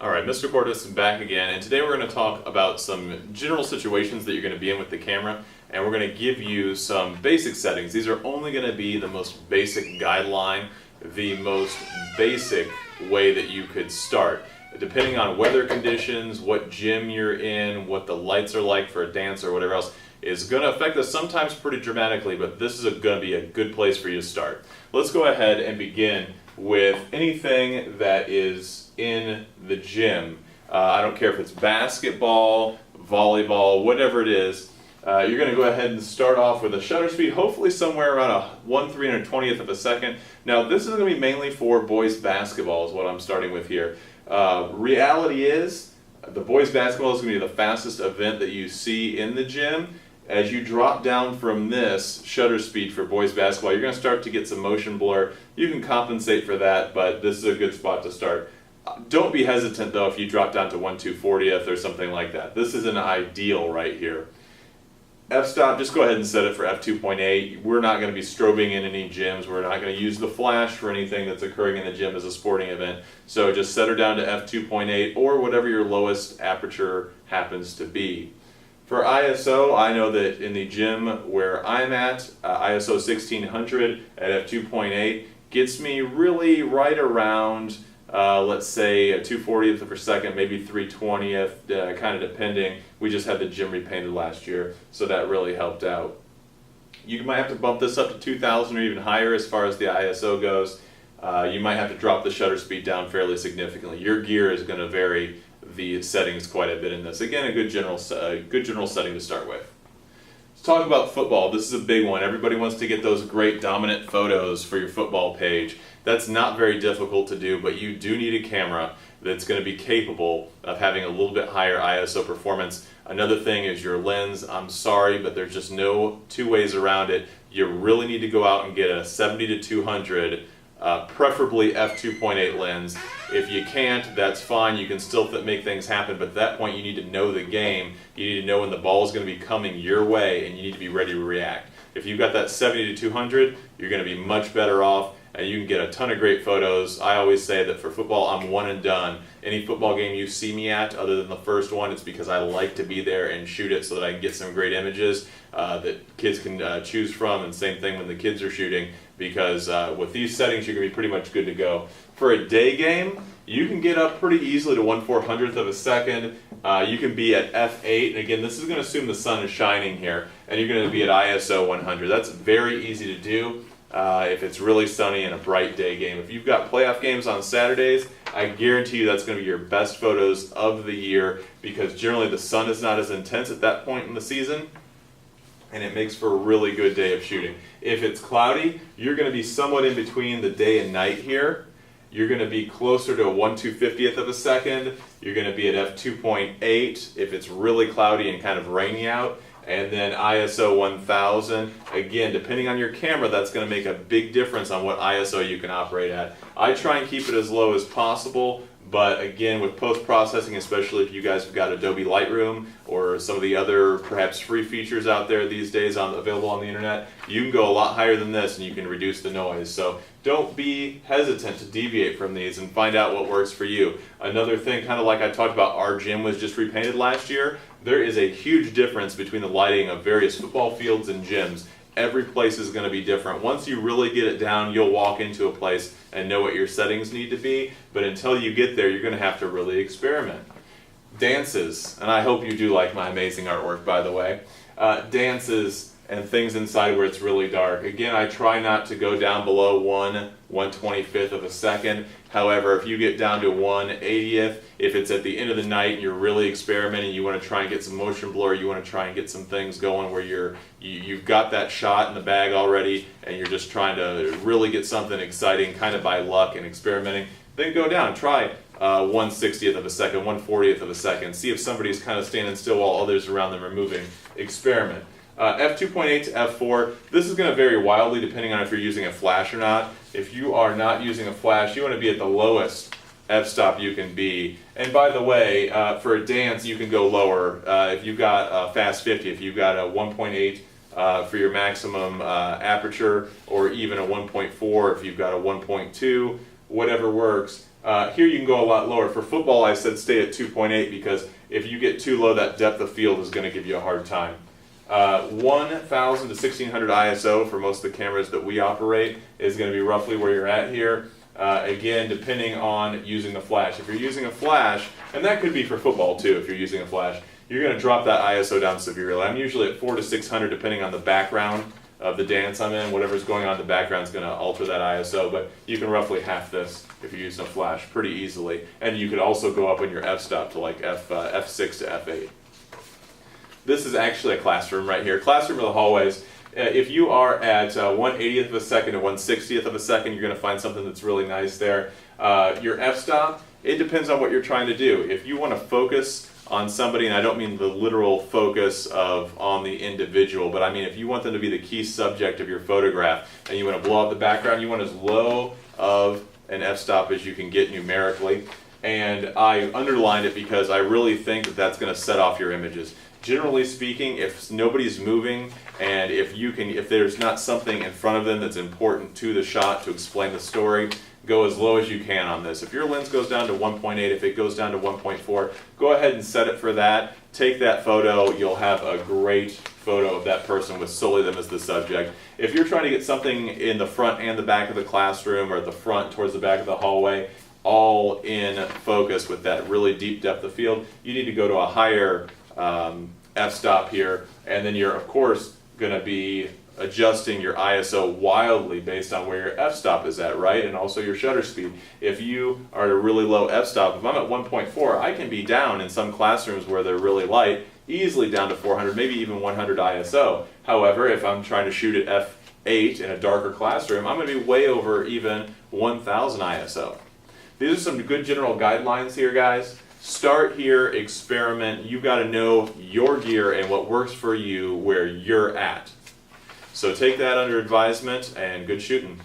Alright, Mr. Cordes back again, and today we're going to talk about some general situations that you're going to be in with the camera, and we're going to give you some basic settings. These are only going to be the most basic guideline, the most basic way that you could start. Depending on weather conditions, what gym you're in, what the lights are like for a dance or whatever else, is going to affect us sometimes pretty dramatically, but this is going to be a good place for you to start. Let's go ahead and begin with anything that is in the gym. I don't care if it's basketball, volleyball, whatever it is. You're going to go ahead and start off with a shutter speed, hopefully somewhere around a 1/320th of a second. Now this is going to be mainly for boys basketball is what I'm starting with here. Reality is, the boys basketball is going to be the fastest event that you see in the gym. As you drop down from this shutter speed for boys basketball, you're going to start to get some motion blur. You can compensate for that, but this is a good spot to start. Don't be hesitant though if you drop down to 1/240th or something like that. This is an ideal right here. F-stop, just go ahead and set it for f2.8. We're not going to be strobing in any gyms. We're not going to use the flash for anything that's occurring in the gym as a sporting event. So just set her down to f2.8 or whatever your lowest aperture happens to be. For ISO, I know that in the gym where I'm at, ISO 1600 at f2.8 gets me really right around, let's say a 2/40th of a second, maybe 3/20th, kind of depending. We just had the gym repainted last year, so that really helped out. You might have to bump this up to 2000 or even higher as far as the ISO goes. You might have to drop the shutter speed down fairly significantly. Your gear is going to vary the settings quite a bit in this. Again, a good general setting to start with. Let's talk about football. This is a big one. Everybody wants to get those great dominant photos for your football page. That's not very difficult to do, but you do need a camera that's going to be capable of having a little bit higher ISO performance. Another thing is your lens. I'm sorry, but there's just no two ways around it. You really need to go out and get a 70-200, preferably f2.8 lens. If you can't, that's fine. You can still make things happen, but at that point you need to know the game. You need to know when the ball is going to be coming your way, and you need to be ready to react. If you've got that 70-200, you're going to be much better off, and you can get a ton of great photos. I always say that for football, I'm one and done. Any football game you see me at, other than the first one, it's because I like to be there and shoot it so that I can get some great images that kids can choose from, and same thing when the kids are shooting, because with these settings, you're going to be pretty much good to go. For a day game, you can get up pretty easily to 1/400th of a second. You can be at f8, and again, this is going to assume the sun is shining here, and you're going to be at ISO 100. That's very easy to do. If it's really sunny and a bright day game. If you've got playoff games on Saturdays, I guarantee you that's going to be your best photos of the year, because generally the sun is not as intense at that point in the season, and it makes for a really good day of shooting. If it's cloudy, you're going to be somewhat in between the day and night here. You're going to be closer to a 1/250th of a second. You're going to be at f2.8 if it's really cloudy and kind of rainy out. And then ISO 1000, again, depending on your camera, that's going to make a big difference on what ISO you can operate at. I try and keep it as low as possible, but again, with post-processing, especially if you guys have got Adobe Lightroom or some of the other perhaps free features out there these days available on the internet, you can go a lot higher than this and you can reduce the noise. So don't be hesitant to deviate from these and find out what works for you. Another thing, kind of like I talked about, our gym was just repainted last year. There is a huge difference between the lighting of various football fields and gyms. Every place is going to be different. Once you really get it down, you'll walk into a place and know what your settings need to be, but until you get there, you're going to have to really experiment. Dances, and I hope you do like my amazing artwork, by the way. Dances and things inside where it's really dark. Again, I try not to go down below 1/125th of a second. However, if you get down to 1/80th, if it's at the end of the night and you're really experimenting, you want to try and get some motion blur, you want to try and get some things going where you've got that shot in the bag already and you're just trying to really get something exciting kind of by luck and experimenting, then go down. Try 1/60th of a second, 1/40th of a second. See if somebody's kind of standing still while others around them are moving. Experiment. F2.8 to F4, this is going to vary wildly depending on if you're using a flash or not. If you are not using a flash, you want to be at the lowest f-stop you can be. And by the way, for a dance, you can go lower. If you've got a fast 50, if you've got a 1.8 for your maximum aperture, or even a 1.4 if you've got a 1.2, whatever works. Here you can go a lot lower. For football, I said stay at 2.8 because if you get too low, that depth of field is going to give you a hard time. 1000 to 1600 ISO for most of the cameras that we operate is going to be roughly where you're at here. Again, depending on using a flash. If you're using a flash, and that could be for football too if you're using a flash, you're going to drop that ISO down severely. I'm usually at 400 to 600 depending on the background of the dance I'm in. Whatever's going on in the background is going to alter that ISO, but you can roughly half this if you're using a flash pretty easily. And you could also go up on your f-stop to like f6 to f8. This is actually a classroom right here. Classroom of the hallways. If you are at 1/80th of a second to 1/60th of a second, you're going to find something that's really nice there. Your f-stop, it depends on what you're trying to do. If you want to focus on somebody, and I don't mean the literal focus of on the individual, but I mean if you want them to be the key subject of your photograph and you want to blow out the background, you want as low of an f-stop as you can get numerically. And I underlined it because I really think that that's going to set off your images. Generally speaking, if nobody's moving and if there's not something in front of them that's important to the shot to explain the story, go as low as you can on this. If your lens goes down to 1.8, if it goes down to 1.4, go ahead and set it for that. Take that photo. You'll have a great photo of that person with solely them as the subject. If you're trying to get something in the front and the back of the classroom or at the front towards the back of the hallway, all in focus with that really deep depth of field, you need to go to a higher f-stop here, and then you're of course going to be adjusting your ISO wildly based on where your f-stop is at, right? And also your shutter speed. If you are at a really low f-stop, if I'm at 1.4, I can be down in some classrooms where they're really light, easily down to 400, maybe even 100 ISO. However, if I'm trying to shoot at f8 in a darker classroom, I'm going to be way over even 1000 ISO. These are some good general guidelines here, guys. Start here, experiment. You've got to know your gear and what works for you where you're at. So take that under advisement and good shooting.